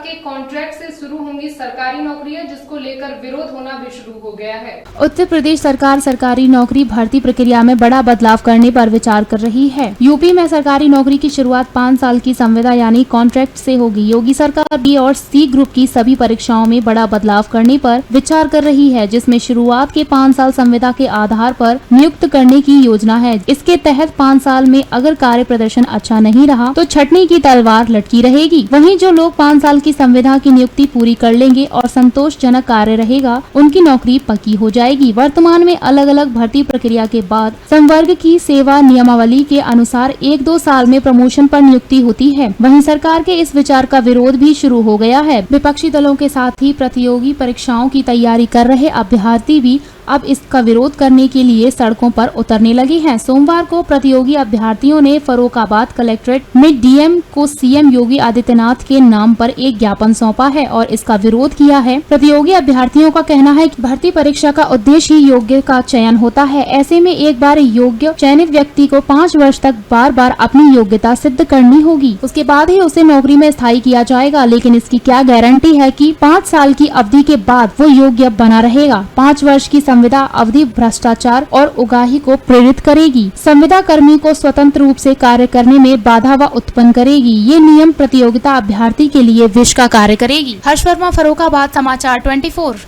के कॉन्ट्रैक्ट से शुरू होंगी सरकारी नौकरियां, जिसको लेकर विरोध होना भी शुरू हो गया है। उत्तर प्रदेश सरकार सरकारी नौकरी भर्ती प्रक्रिया में बड़ा बदलाव करने पर विचार कर रही है। यूपी में सरकारी नौकरी की शुरुआत 5 साल की संविदा यानी कॉन्ट्रैक्ट से होगी। योगी सरकार बी और सी ग्रुप की सभी परीक्षाओं में बड़ा बदलाव करने पर विचार कर रही है, जिसमें शुरुआत के 5 साल संविदा के आधार पर नियुक्त करने की योजना है। इसके तहत 5 साल में अगर कार्य प्रदर्शन अच्छा नहीं रहा तो छटनी की तलवार लटकी रहेगी। वहीं जो लोग 5 साल की संविदा की नियुक्ति पूरी कर लेंगे और संतोषजनक कार्य रहेगा, उनकी नौकरी पक्की हो जाएगी। वर्तमान में अलग अलग भर्ती प्रक्रिया के बाद संवर्ग की सेवा नियमावली के अनुसार 1-2 साल में प्रमोशन पर नियुक्ति होती है। वहीं सरकार के इस विचार का विरोध भी शुरू हो गया है। विपक्षी दलों के साथ ही प्रतियोगी परीक्षाओं की तैयारी कर रहे अभ्यर्थी भी अब इसका विरोध करने के लिए सड़कों पर उतरने लगे हैं। सोमवार को प्रतियोगी अभ्यर्थियों ने फर्रुखाबाद कलेक्ट्रेट में डीएम को सीएम योगी आदित्यनाथ के नाम पर एक ज्ञापन सौंपा है और इसका विरोध किया है। प्रतियोगी अभ्यर्थियों का कहना है कि भर्ती परीक्षा का उद्देश्य ही योग्य का चयन होता है। ऐसे में एक बार योग्य चयनित व्यक्ति को 5 वर्ष तक बार बार अपनी योग्यता सिद्ध करनी होगी, उसके बाद ही उसे नौकरी में स्थायी किया जाएगा। लेकिन इसकी क्या गारंटी है कि 5 साल की अवधि के बाद वो योग्य बना रहेगा। 5 वर्ष की संविदा अवधि भ्रष्टाचार और उगाही को प्रेरित करेगी। संविदा कर्मी को स्वतंत्र रूप से कार्य करने में बाधा व उत्पन्न करेगी। ये नियम प्रतियोगिता अभ्यर्थी के लिए विष का कार्य करेगी। हर्ष वर्मा, फर्रुखाबाद, समाचार 24।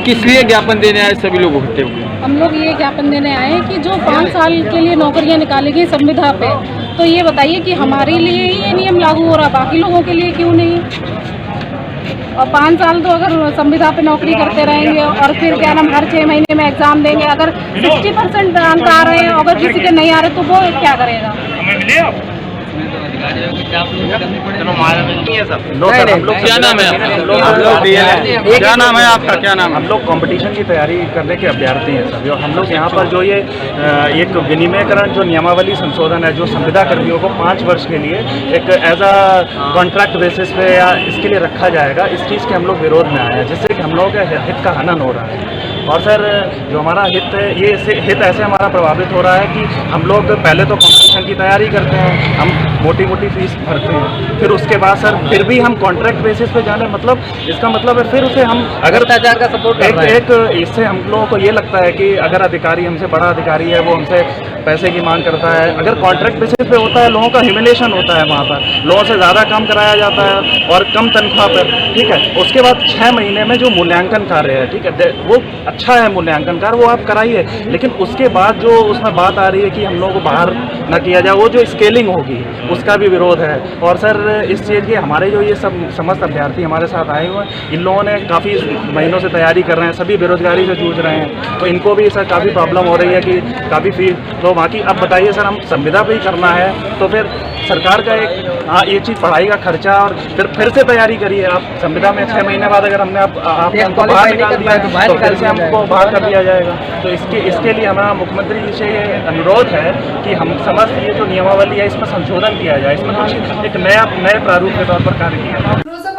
किस लिए ज्ञापन देने आए सभी लोग इकट्ठे हुए? हम लोग ये ज्ञापन देने आए हैं कि जो 5 साल के लिए नौकरियां निकाली गई संविदा पे, तो ये बताइए कि हमारे लिए ही ये नियम लागू हो रहा, बाकी लोगों के लिए क्यों नहीं? और 5 साल तो अगर संविदा पे नौकरी करते रहेंगे और फिर क्या नाम हर 6 महीने में एग्जाम देंगे, अगर 60% अंक आ रहे हैं, अगर किसी के नहीं आ रहे तो वो क्या करेगा? क्या नाम है क्या नाम है आपका? क्या नाम? हम लोग कंपटीशन की तैयारी करने के अभ्यर्थी हैं सर। हम लोग यहाँ पर जो ये एक विनिमयकरण जो नियमावली संशोधन है, जो संविदा कर्मियों को 5 वर्ष के लिए एक एज अ कॉन्ट्रैक्ट बेसिस पे या इसके लिए रखा जाएगा, इस चीज़ के हम लोग विरोध में आए हैं, जिससे कि हम लोगों के हित का हनन हो रहा है। और सर जो हमारा हित है, ये हित ऐसे हमारा प्रभावित हो रहा है कि हम लोग पहले तो कंपटीशन की तैयारी करते हैं, हम मोटी फीस भरते हैं, फिर उसके बाद सर फिर भी हम कॉन्ट्रैक्ट बेसिस पे जाने, मतलब इसका मतलब है फिर उसे हम अगर का सपोर्ट एक इससे हम लोगों को ये लगता है कि अगर अधिकारी हमसे बड़ा अधिकारी है, वो हमसे पैसे की मांग करता है। अगर कॉन्ट्रैक्ट बेसिस पे होता है, लोगों का ह्यूमिलेशन होता है, वहाँ पर लोगों से ज़्यादा काम कराया जाता है और कम तनख्वाह पर, ठीक है। उसके बाद 6 महीने में जो मूल्यांकन कार्य है, ठीक है, वो अच्छा है मूल्यांकन कार्य, वो आप कराइए, लेकिन उसके बाद जो उसमें बात आ रही है कि हम लोगों को बाहर न किया जाए, वो जो स्केलिंग होगी उसका भी विरोध है। और सर इस चीज़ के हमारे जो ये सब समस्त अभ्यर्थी हमारे साथ आए हुए हैं, इन लोगों ने काफ़ी महीनों से तैयारी कर रहे हैं, सभी बेरोजगारी से जूझ रहे हैं, तो इनको भी सर काफ़ी प्रॉब्लम हो रही है कि काफ़ी फीस। तो बाकी अब बताइए सर, हम संविदा पे ही करना है तो फिर सरकार का एक ये चीज़ पढ़ाई का खर्चा, और फिर से तैयारी करिए आप। संविदा में 6 महीने बाद अगर हमने हमको बाहर निकाल दिया तो फिर से हमको बाहर कर दिया जाएगा। तो इसके लिए हमारा मुख्यमंत्री जी से ये अनुरोध है कि हम समस्त ये जो नियमावली है इसमें संशोधन किया जाए, इसमें कुछ एक नए प्रारूप के तौर पर कार्य किया जाए।